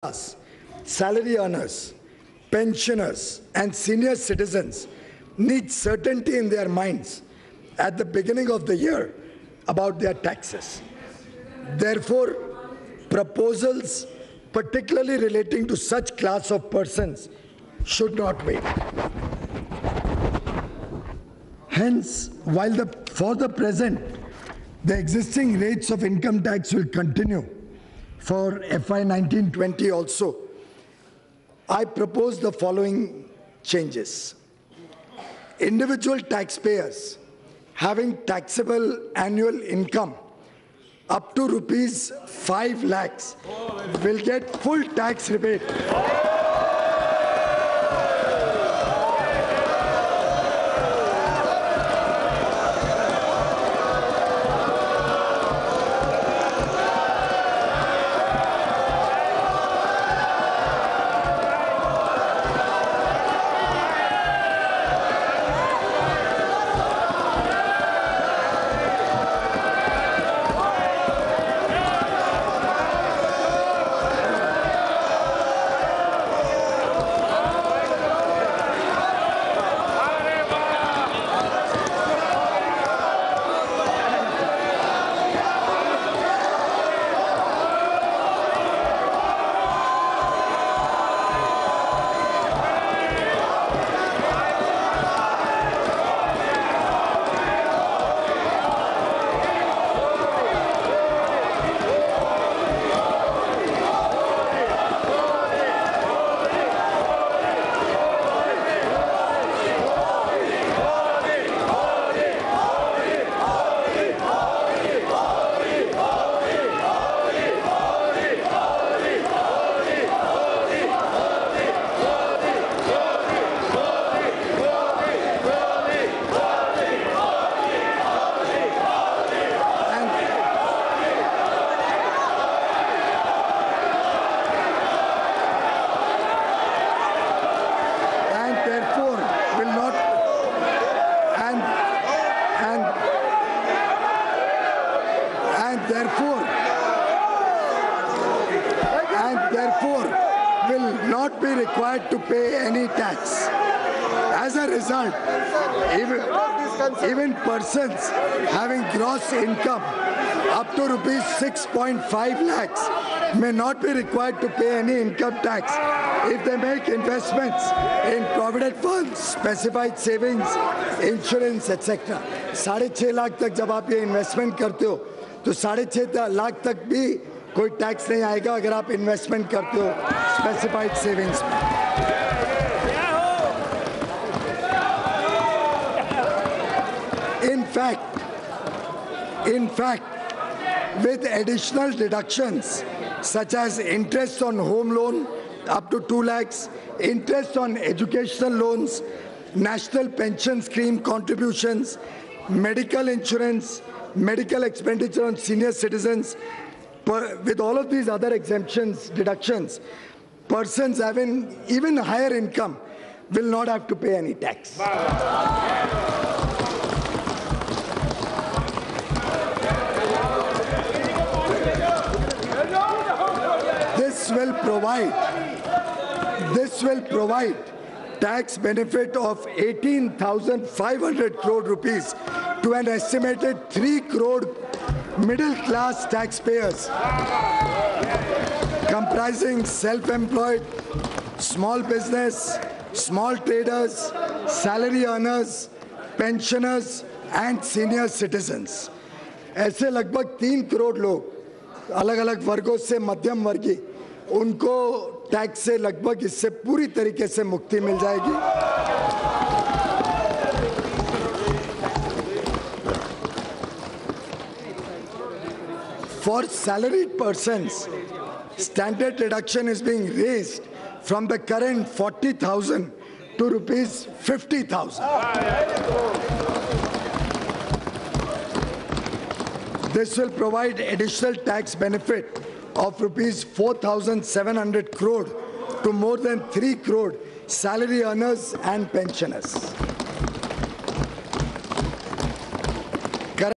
class, salary earners, pensioners, and senior citizens need certainty in their minds at the beginning of the year about their taxes. Therefore, proposals, particularly relating to such class of persons, should not wait. Hence, while for the present, the existing rates of income tax will continue for FY 19-20 also, I propose the following changes. Individual taxpayers having taxable annual income up to rupees 5 lakhs will get full tax rebate. Therefore will not be required to pay any tax. As a result, even persons having gross income up to rupees 6.5 lakhs may not be required to pay any income tax if they make investments in provident funds, specified savings, insurance, etc. 6.5 lakh तक जब आप ये investment करते हो तो 6.5 लाख तक भी कोई टैक्स नहीं आएगा अगर आप इन्वेस्टमेंट करते हो स्पेसिफाइड सेविंग्स में. In fact, with additional deductions such as interest on home loan up to 2 lakhs, interest on educational loans, national pension scheme contributions, medical insurance, medical expenditure on senior citizens, with all of these other exemptions, deductions, persons having even higher income will not have to pay any tax. This will provide tax benefit of 18,500 crore rupees to an estimated 3 crore middle-class taxpayers comprising self-employed, small business, small traders, salary earners, pensioners and senior citizens. ऐसे लगभग 3 करोड़ लोग अलग-अलग वर्गों से मध्यम वर्गीय उनको tax से लगभग इससे पूरी तरीके से मुक्ति मिल जाएगी. For salaried persons, standard deduction is being raised from the current 40,000 to rupees 50,000. This will provide additional tax benefit of rupees 4,700 crore to more than 3 crore salary earners and pensioners.